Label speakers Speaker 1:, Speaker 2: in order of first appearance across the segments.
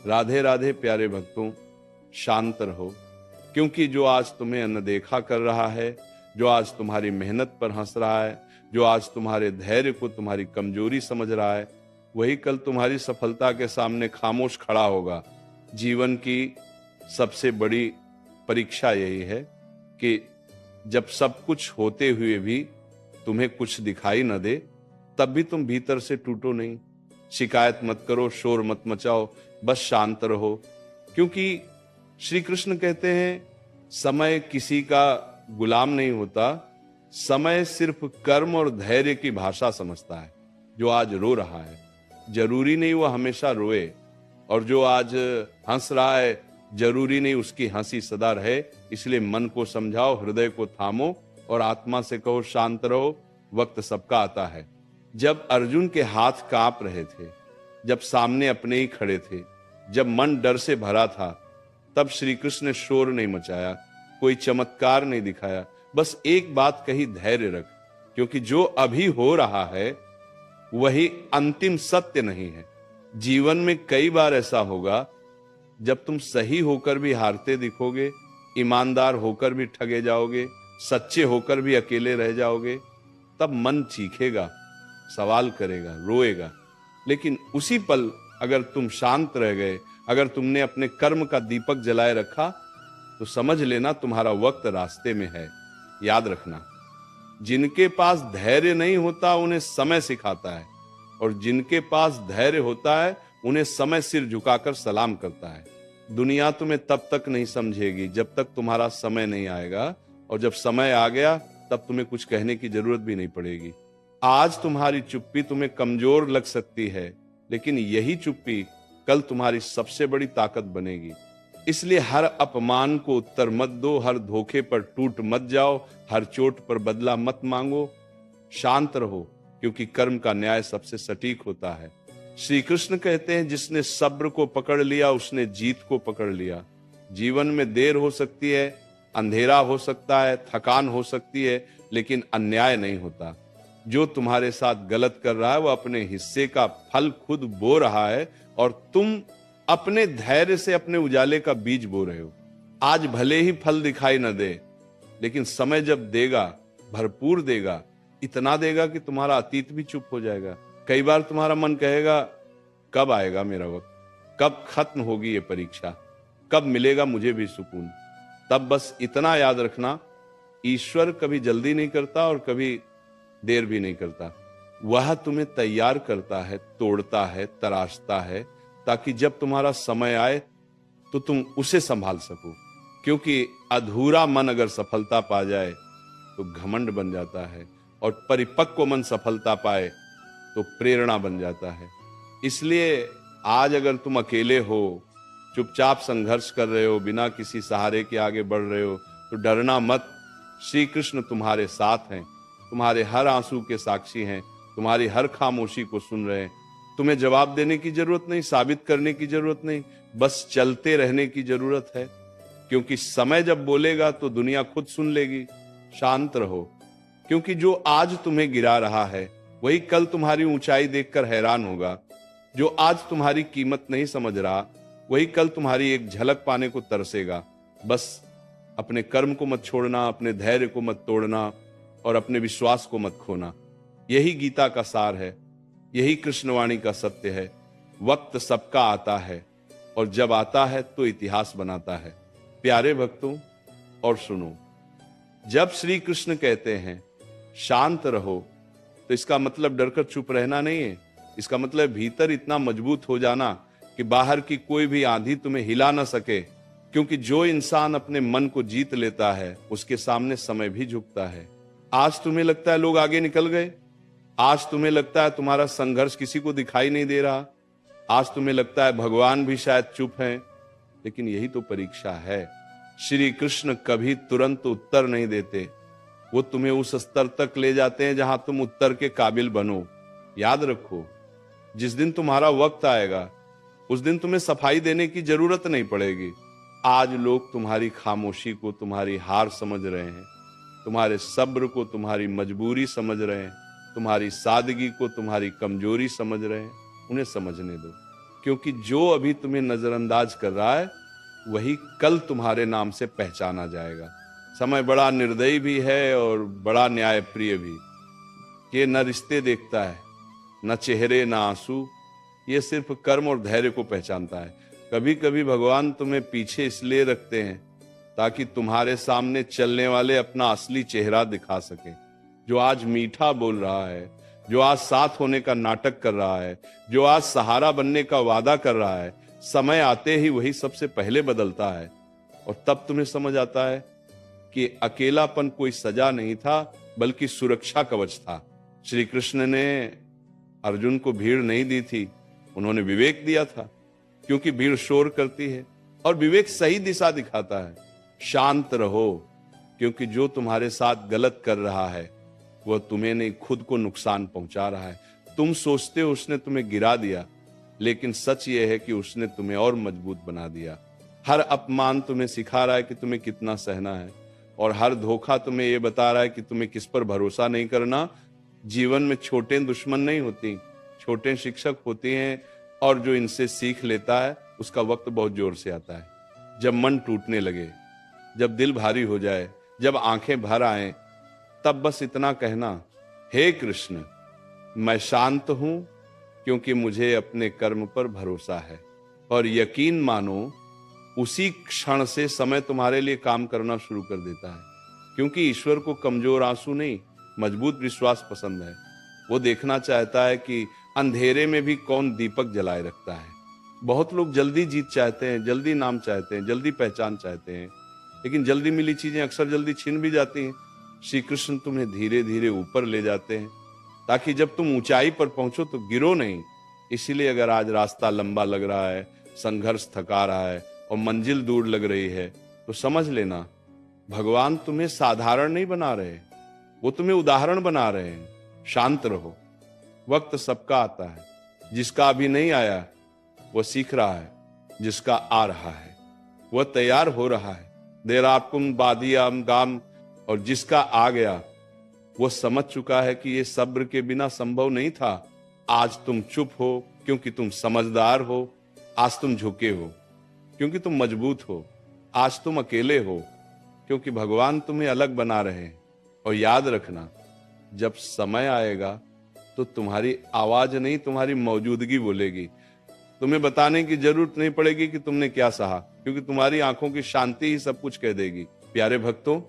Speaker 1: राधे राधे प्यारे भक्तों, शांत रहो, क्योंकि जो आज तुम्हें अनदेखा कर रहा है, जो आज तुम्हारी मेहनत पर हंस रहा है, जो आज तुम्हारे धैर्य को तुम्हारी कमजोरी समझ रहा है, वही कल तुम्हारी सफलता के सामने खामोश खड़ा होगा। जीवन की सबसे बड़ी परीक्षा यही है कि जब सब कुछ होते हुए भी तुम्हें कुछ दिखाई न दे, तब भी तुम भीतर से टूटो नहीं। शिकायत मत करो, शोर मत मचाओ, बस शांत रहो, क्योंकि श्री कृष्ण कहते हैं समय किसी का गुलाम नहीं होता, समय सिर्फ कर्म और धैर्य की भाषा समझता है। जो आज रो रहा है, जरूरी नहीं वो हमेशा रोए, और जो आज हंस रहा है, जरूरी नहीं उसकी हंसी सदा रहे। इसलिए मन को समझाओ, हृदय को थामो और आत्मा से कहो शांत रहो, वक्त सबका आता है। जब अर्जुन के हाथ कांप रहे थे, जब सामने अपने ही खड़े थे, जब मन डर से भरा था, तब श्री कृष्ण ने शोर नहीं मचाया, कोई चमत्कार नहीं दिखाया, बस एक बात कही, धैर्य रख, क्योंकि जो अभी हो रहा है वही अंतिम सत्य नहीं है। जीवन में कई बार ऐसा होगा जब तुम सही होकर भी हारते दिखोगे, ईमानदार होकर भी ठगे जाओगे, सच्चे होकर भी अकेले रह जाओगे, तब मन चीखेगा, सवाल करेगा, रोएगा। लेकिन उसी पल अगर तुम शांत रह गए, अगर तुमने अपने कर्म का दीपक जलाए रखा, तो समझ लेना तुम्हारा वक्त रास्ते में है। याद रखना, जिनके पास धैर्य नहीं होता उन्हें समय सिखाता है, और जिनके पास धैर्य होता है उन्हें समय सिर झुकाकर सलाम करता है। दुनिया तुम्हें तब तक नहीं समझेगी जब तक तुम्हारा समय नहीं आएगा, और जब समय आ गया तब तुम्हें कुछ कहने की जरूरत भी नहीं पड़ेगी। आज तुम्हारी चुप्पी तुम्हें कमजोर लग सकती है, लेकिन यही चुप्पी कल तुम्हारी सबसे बड़ी ताकत बनेगी। इसलिए हर अपमान को उत्तर मत दो, हर धोखे पर टूट मत जाओ, हर चोट पर बदला मत मांगो। शांत रहो, क्योंकि कर्म का न्याय सबसे सटीक होता है। श्री कृष्ण कहते हैं, जिसने सब्र को पकड़ लिया उसने जीत को पकड़ लिया। जीवन में देर हो सकती है, अंधेरा हो सकता है, थकान हो सकती है, लेकिन अन्याय नहीं होता। जो तुम्हारे साथ गलत कर रहा है वो अपने हिस्से का फल खुद बो रहा है, और तुम अपने धैर्य से अपने उजाले का बीज बो रहे हो। आज भले ही फल दिखाई न दे, लेकिन समय जब देगा, भरपूर देगा, इतना देगा कि तुम्हारा अतीत भी चुप हो जाएगा। कई बार तुम्हारा मन कहेगा, कब आएगा मेरा वक्त, कब खत्म होगी ये परीक्षा, कब मिलेगा मुझे भी सुकून। तब बस इतना याद रखना, ईश्वर कभी जल्दी नहीं करता और कभी देर भी नहीं करता। वह तुम्हें तैयार करता है, तोड़ता है, तराशता है, ताकि जब तुम्हारा समय आए तो तुम उसे संभाल सको। क्योंकि अधूरा मन अगर सफलता पा जाए तो घमंड बन जाता है, और परिपक्व मन सफलता पाए तो प्रेरणा बन जाता है। इसलिए आज अगर तुम अकेले हो, चुपचाप संघर्ष कर रहे हो, बिना किसी सहारे के आगे बढ़ रहे हो, तो डरना मत। श्री कृष्ण तुम्हारे साथ हैं, तुम्हारे हर आंसू के साक्षी हैं, तुम्हारी हर खामोशी को सुन रहे हैं। तुम्हें जवाब देने की जरूरत नहीं, साबित करने की जरूरत नहीं, बस चलते रहने की जरूरत है। क्योंकि समय जब बोलेगा तो दुनिया खुद सुन लेगी। शांत रहो, क्योंकि जो आज तुम्हें गिरा रहा है वही कल तुम्हारी ऊंचाई देखकर हैरान होगा। जो आज तुम्हारी कीमत नहीं समझ रहा वही कल तुम्हारी एक झलक पाने को तरसेगा। बस अपने कर्म को मत छोड़ना, अपने धैर्य को मत तोड़ना, और अपने विश्वास को मत खोना। यही गीता का सार है, यही कृष्णवाणी का सत्य है। वक्त सबका आता है, और जब आता है तो इतिहास बनाता है। प्यारे भक्तों, और सुनो, जब श्री कृष्ण कहते हैं शांत रहो, तो इसका मतलब डरकर चुप रहना नहीं है। इसका मतलब भीतर इतना मजबूत हो जाना कि बाहर की कोई भी आंधी तुम्हें हिला ना सके। क्योंकि जो इंसान अपने मन को जीत लेता है उसके सामने समय भी झुकता है। आज तुम्हें लगता है लोग आगे निकल गए, आज तुम्हें लगता है तुम्हारा संघर्ष किसी को दिखाई नहीं दे रहा, आज तुम्हें लगता है भगवान भी शायद चुप हैं, लेकिन यही तो परीक्षा है। श्री कृष्ण कभी तुरंत उत्तर नहीं देते, वो तुम्हें उस स्तर तक ले जाते हैं जहां तुम उत्तर के काबिल बनो। याद रखो, जिस दिन तुम्हारा वक्त आएगा उस दिन तुम्हें सफाई देने की जरूरत नहीं पड़ेगी। आज लोग तुम्हारी खामोशी को तुम्हारी हार समझ रहे हैं, तुम्हारे सब्र को तुम्हारी मजबूरी समझ रहे हैं, तुम्हारी सादगी को तुम्हारी कमजोरी समझ रहे हैं। उन्हें समझने दो, क्योंकि जो अभी तुम्हें नजरअंदाज कर रहा है वही कल तुम्हारे नाम से पहचाना जाएगा। समय बड़ा निर्दयी भी है और बड़ा न्यायप्रिय भी। ये न रिश्ते देखता है, न चेहरे, न आंसू, ये सिर्फ कर्म और धैर्य को पहचानता है। कभी कभी भगवान तुम्हें पीछे इसलिए रखते हैं ताकि तुम्हारे सामने चलने वाले अपना असली चेहरा दिखा सके। जो आज मीठा बोल रहा है, जो आज साथ होने का नाटक कर रहा है, जो आज सहारा बनने का वादा कर रहा है, समय आते ही वही सबसे पहले बदलता है। और तब तुम्हें समझ आता है कि अकेलापन कोई सजा नहीं था बल्कि सुरक्षा कवच था। श्री कृष्ण ने अर्जुन को भीड़ नहीं दी थी, उन्होंने विवेक दिया था, क्योंकि भीड़ शोर करती है और विवेक सही दिशा दिखाता है। शांत रहो, क्योंकि जो तुम्हारे साथ गलत कर रहा है वह तुम्हें नहीं, खुद को नुकसान पहुंचा रहा है। तुम सोचते हो उसने तुम्हें गिरा दिया, लेकिन सच यह है कि उसने तुम्हें और मजबूत बना दिया। हर अपमान तुम्हें सिखा रहा है कि तुम्हें कितना सहना है, और हर धोखा तुम्हें यह बता रहा है कि तुम्हें किस पर भरोसा नहीं करना। जीवन में छोटे दुश्मन नहीं होती, छोटे शिक्षक होते हैं, और जो इनसे सीख लेता है उसका वक्त बहुत जोर से आता है। जब मन टूटने लगे, जब दिल भारी हो जाए, जब आंखें भर आए, तब बस इतना कहना, हे कृष्ण, मैं शांत हूं क्योंकि मुझे अपने कर्म पर भरोसा है। और यकीन मानो उसी क्षण से समय तुम्हारे लिए काम करना शुरू कर देता है, क्योंकि ईश्वर को कमजोर आंसू नहीं, मजबूत विश्वास पसंद है। वो देखना चाहता है कि अंधेरे में भी कौन दीपक जलाए रखता है। बहुत लोग जल्दी जीत चाहते हैं, जल्दी नाम चाहते हैं, जल्दी पहचान चाहते हैं, लेकिन जल्दी मिली चीजें अक्सर जल्दी छीन भी जाती हैं। श्री कृष्ण तुम्हें धीरे धीरे ऊपर ले जाते हैं, ताकि जब तुम ऊंचाई पर पहुंचो तो गिरो नहीं। इसीलिए अगर आज रास्ता लंबा लग रहा है, संघर्ष थका रहा है और मंजिल दूर लग रही है, तो समझ लेना भगवान तुम्हें साधारण नहीं बना रहे, वो तुम्हें उदाहरण बना रहे हैं। शांत रहो, वक्त सबका आता है। जिसका अभी नहीं आया वो सीख रहा है, जिसका आ रहा है वह तैयार हो रहा है। देराकुम बादियाम गाम, और जिसका आ गया वो समझ चुका है कि ये सब्र के बिना संभव नहीं था। आज तुम चुप हो क्योंकि तुम समझदार हो, आज तुम झुके हो क्योंकि तुम मजबूत हो, आज तुम अकेले हो क्योंकि भगवान तुम्हें अलग बना रहे हैं। और याद रखना, जब समय आएगा तो तुम्हारी आवाज नहीं, तुम्हारी मौजूदगी बोलेगी। तुम्हें बताने की जरूरत नहीं पड़ेगी कि तुमने क्या सहा, क्योंकि तुम्हारी आंखों की शांति ही सब कुछ कह देगी। प्यारे भक्तों,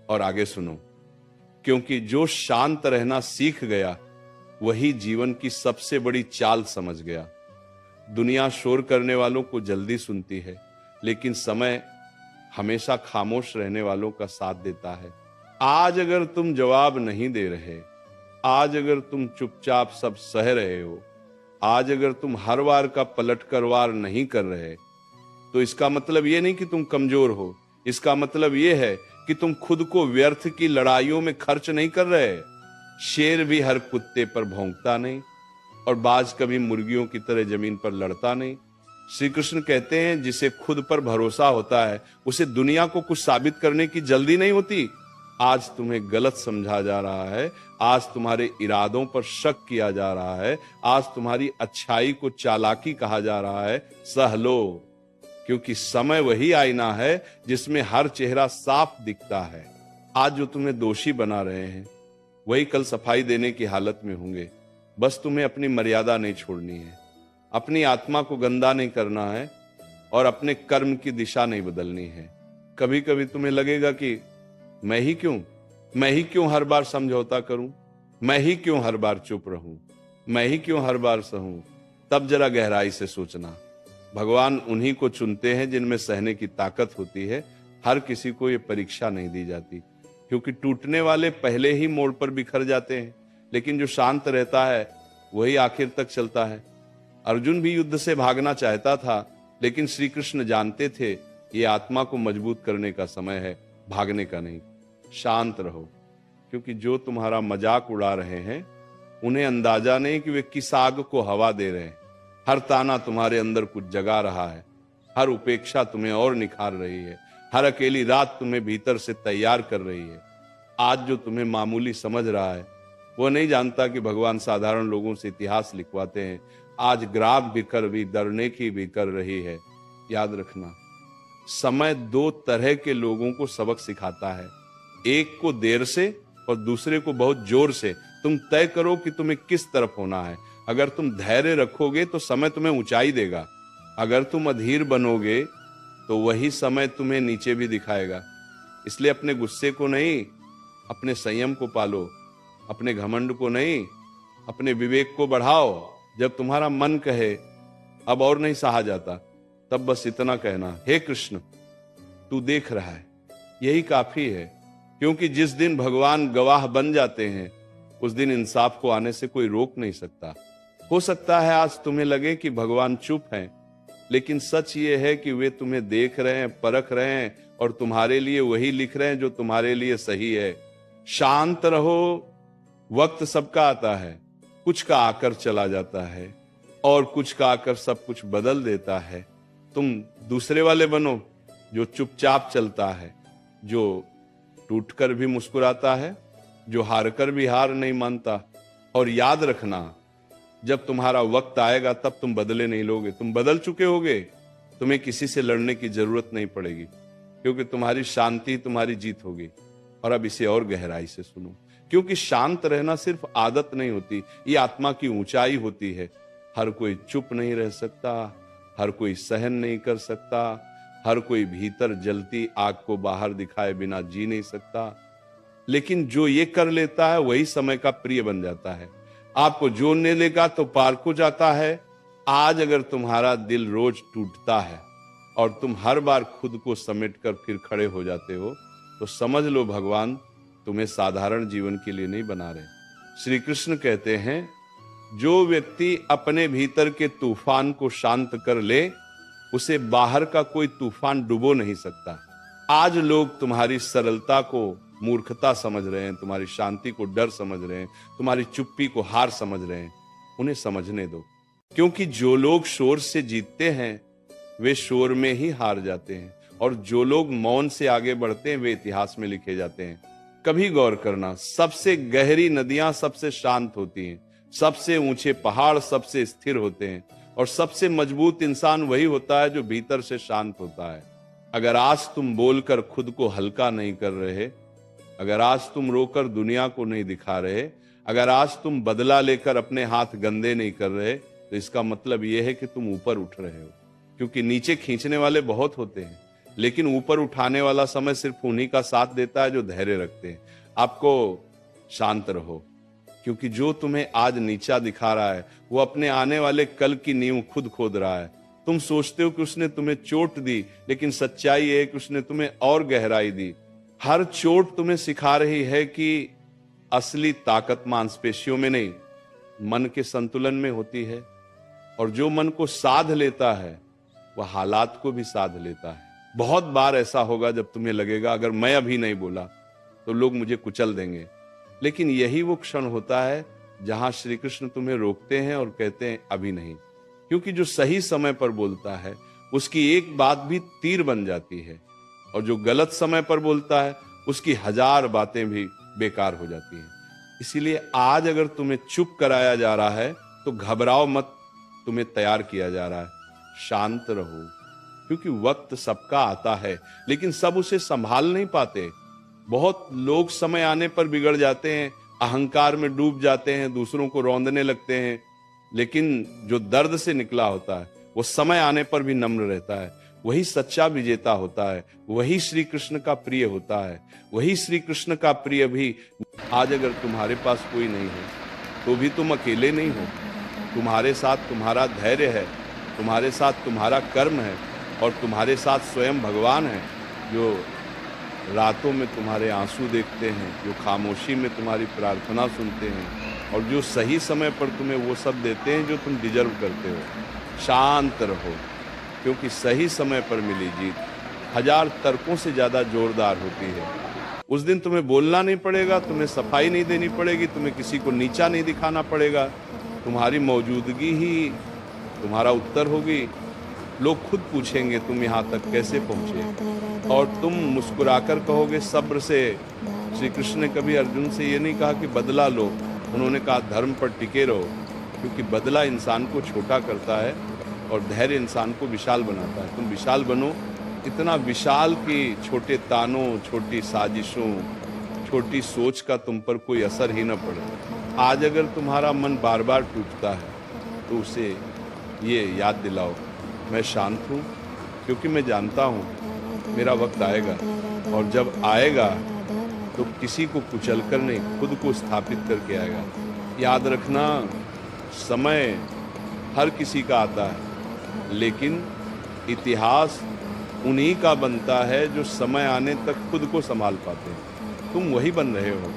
Speaker 1: और आगे सुनो, क्योंकि जो शांत रहना सीख गया वही जीवन की सबसे बड़ी चाल समझ गया। दुनिया शोर करने वालों को जल्दी सुनती है, लेकिन समय हमेशा खामोश रहने वालों का साथ देता है। आज अगर तुम जवाब नहीं दे रहे, आज अगर तुम चुपचाप सब सह रहे हो, आज अगर तुम हर वार का पलट कर वार नहीं कर रहे, तो इसका मतलब ये नहीं कि तुम कमजोर हो, इसका मतलब ये है कि तुम खुद को व्यर्थ की लड़ाइयों में खर्च नहीं कर रहे। शेर भी हर कुत्ते पर भौंकता नहीं, और बाज कभी मुर्गियों की तरह जमीन पर लड़ता नहीं। श्री कृष्ण कहते हैं, जिसे खुद पर भरोसा होता है उसे दुनिया को कुछ साबित करने की जल्दी नहीं होती। आज तुम्हें गलत समझा जा रहा है, आज तुम्हारे इरादों पर शक किया जा रहा है, आज तुम्हारी अच्छाई को चालाकी कहा जा रहा है, सह लो, क्योंकि समय वही आईना है जिसमें हर चेहरा साफ दिखता है। आज जो तुम्हें दोषी बना रहे हैं वही कल सफाई देने की हालत में होंगे। बस तुम्हें अपनी मर्यादा नहीं छोड़नी है, अपनी आत्मा को गंदा नहीं करना है, और अपने कर्म की दिशा नहीं बदलनी है। कभी कभी तुम्हें लगेगा कि मैं ही क्यों हर बार समझौता करूं, मैं ही क्यों हर बार चुप रहूं, मैं ही क्यों हर बार सहूं। तब जरा गहराई से सोचना, भगवान उन्हीं को चुनते हैं जिनमें सहने की ताकत होती है। हर किसी को ये परीक्षा नहीं दी जाती, क्योंकि टूटने वाले पहले ही मोड़ पर बिखर जाते हैं, लेकिन जो शांत रहता है वही आखिर तक चलता है। अर्जुन भी युद्ध से भागना चाहता था, लेकिन श्री कृष्ण जानते थे ये आत्मा को मजबूत करने का समय है, भागने का नहीं। शांत रहो, क्योंकि जो तुम्हारा मजाक उड़ा रहे हैं उन्हें अंदाजा नहीं कि वे किस आग को हवा दे रहे हैं। हर ताना तुम्हारे अंदर कुछ जगा रहा है, हर उपेक्षा तुम्हें और निखार रही है, हर अकेली रात तुम्हें भीतर से तैयार कर रही है। आज जो तुम्हें मामूली समझ रहा है वो नहीं जानता कि भगवान साधारण लोगों से इतिहास लिखवाते हैं, आज ग्राफ भी डरने की भी कर रही है। याद रखना, समय दो तरह के लोगों को सबक सिखाता है, एक को देर से और दूसरे को बहुत जोर से। तुम तय करो कि तुम्हें किस तरफ होना है। अगर तुम धैर्य रखोगे तो समय तुम्हें ऊंचाई देगा, अगर तुम अधीर बनोगे तो वही समय तुम्हें नीचे भी दिखाएगा। इसलिए अपने गुस्से को नहीं, अपने संयम को पालो, अपने घमंड को नहीं, अपने विवेक को बढ़ाओ। जब तुम्हारा मन कहे अब और नहीं सहा जाता, तब बस इतना कहना, हे कृष्ण तू देख रहा है, यही काफी है। क्योंकि जिस दिन भगवान गवाह बन जाते हैं, उस दिन इंसाफ को आने से कोई रोक नहीं सकता। हो सकता है आज तुम्हें लगे कि भगवान चुप हैं, लेकिन सच ये है कि वे तुम्हें देख रहे हैं, परख रहे हैं और तुम्हारे लिए वही लिख रहे हैं जो तुम्हारे लिए सही है। शांत रहो, वक्त सबका आता है, कुछ का आकर चला जाता है और कुछ का आकर सब कुछ बदल देता है। तुम दूसरे वाले बनो जो चुपचाप चलता है, जो टूटकर भी मुस्कुराता है, जो हारकर भी हार नहीं मानता। और याद रखना, जब तुम्हारा वक्त आएगा तब तुम बदले नहीं लोगे, तुम बदल चुके होगे। तुम्हें किसी से लड़ने की जरूरत नहीं पड़ेगी, क्योंकि तुम्हारी शांति तुम्हारी जीत होगी। और अब इसे और गहराई से सुनो, क्योंकि शांत रहना सिर्फ आदत नहीं होती, ये आत्मा की ऊंचाई होती है। हर कोई चुप नहीं रह सकता, हर कोई सहन नहीं कर सकता, हर कोई भीतर जलती आग को बाहर दिखाए बिना जी नहीं सकता। लेकिन जो ये कर लेता है वही समय का प्रिय बन जाता है। आपको जोड़ने लेगा तो पार को जाता है। आज अगर तुम्हारा दिल रोज टूटता है और तुम हर बार खुद को समेट कर फिर खड़े हो जाते हो, तो समझ लो भगवान तुम्हें साधारण जीवन के लिए नहीं बना रहे। श्री कृष्ण कहते हैं, जो व्यक्ति अपने भीतर के तूफान को शांत कर ले, उसे बाहर का कोई तूफान डुबो नहीं सकता। आज लोग तुम्हारी सरलता को मूर्खता समझ रहे हैं, तुम्हारी शांति को डर समझ रहे हैं, तुम्हारी चुप्पी को हार समझ रहे हैं। उन्हें समझने दो, क्योंकि जो लोग शोर से जीतते हैं वे शोर में ही हार जाते हैं, और जो लोग मौन से आगे बढ़ते हैं वे इतिहास में लिखे जाते हैं। कभी गौर करना, सबसे गहरी नदियां सबसे शांत होती हैं, सबसे ऊंचे पहाड़ सबसे स्थिर होते हैं, और सबसे मजबूत इंसान वही होता है जो भीतर से शांत होता है। अगर आज तुम बोलकर खुद को हल्का नहीं कर रहे, अगर आज तुम रोकर दुनिया को नहीं दिखा रहे, अगर आज तुम बदला लेकर अपने हाथ गंदे नहीं कर रहे, तो इसका मतलब यह है कि तुम ऊपर उठ रहे हो। क्योंकि नीचे खींचने वाले बहुत होते हैं, लेकिन ऊपर उठाने वाला समय सिर्फ उन्हीं का साथ देता है जो धैर्य रखते हैं। आपको शांत रहो, क्योंकि जो तुम्हें आज नीचा दिखा रहा है वो अपने आने वाले कल की नींव खुद खोद रहा है। तुम सोचते हो कि उसने तुम्हें चोट दी, लेकिन सच्चाई है कि उसने तुम्हें और गहराई दी। हर चोट तुम्हें सिखा रही है कि असली ताकत मांसपेशियों में नहीं, मन के संतुलन में होती है। और जो मन को साध लेता है वह हालात को भी साध लेता है। बहुत बार ऐसा होगा जब तुम्हें लगेगा अगर मैं अभी नहीं बोला तो लोग मुझे कुचल देंगे, लेकिन यही वो क्षण होता है जहां श्री कृष्ण तुम्हें रोकते हैं और कहते हैं अभी नहीं। क्योंकि जो सही समय पर बोलता है उसकी एक बात भी तीर बन जाती है, और जो गलत समय पर बोलता है उसकी 1000 बातें भी बेकार हो जाती हैं। इसीलिए आज अगर तुम्हें चुप कराया जा रहा है तो घबराओ मत, तुम्हें तैयार किया जा रहा है। शांत रहो, क्योंकि वक्त सबका आता है, लेकिन सब उसे संभाल नहीं पाते। बहुत लोग समय आने पर बिगड़ जाते हैं, अहंकार में डूब जाते हैं, दूसरों को रौंदने लगते हैं। लेकिन जो दर्द से निकला होता है वो समय आने पर भी नम्र रहता है। वही सच्चा विजेता होता है, वही श्री कृष्ण का प्रिय होता है। वही श्री कृष्ण का प्रिय भी आज अगर तुम्हारे पास कोई नहीं है तो भी तुम अकेले नहीं हो। तुम्हारे साथ तुम्हारा धैर्य है, तुम्हारे साथ तुम्हारा कर्म है, और तुम्हारे साथ स्वयं भगवान है, जो रातों में तुम्हारे आंसू देखते हैं, जो खामोशी में तुम्हारी प्रार्थना सुनते हैं, और जो सही समय पर तुम्हें वो सब देते हैं जो तुम डिजर्व करते हो। शांत रहो, क्योंकि सही समय पर मिली जीत 1000 तर्कों से ज्यादा जोरदार होती है। उस दिन तुम्हें बोलना नहीं पड़ेगा, तुम्हें सफाई नहीं देनी पड़ेगी, तुम्हें किसी को नीचा नहीं दिखाना पड़ेगा। तुम्हारी मौजूदगी ही तुम्हारा उत्तर होगी। लोग खुद पूछेंगे तुम यहाँ तक कैसे पहुंचे, और तुम मुस्कुराकर कहोगे सब्र से। श्री कृष्ण ने कभी अर्जुन से ये नहीं कहा कि बदला लो, उन्होंने कहा धर्म पर टिके रहो। क्योंकि बदला इंसान को छोटा करता है और धैर्य इंसान को विशाल बनाता है। तुम विशाल बनो, इतना विशाल कि छोटे तानों, छोटी साजिशों, छोटी सोच का तुम पर कोई असर ही न पड़े। आज अगर तुम्हारा मन बार बार टूटता है तो उसे ये याद दिलाओ, मैं शांत हूँ, क्योंकि मैं जानता हूँ मेरा वक्त आएगा, और जब आएगा तो किसी को कुचल कर नहीं, खुद को स्थापित करके आएगा। याद रखना, समय हर किसी का आता है, लेकिन इतिहास उन्हीं का बनता है जो समय आने तक खुद को संभाल पाते हैं। तुम वही बन रहे हो।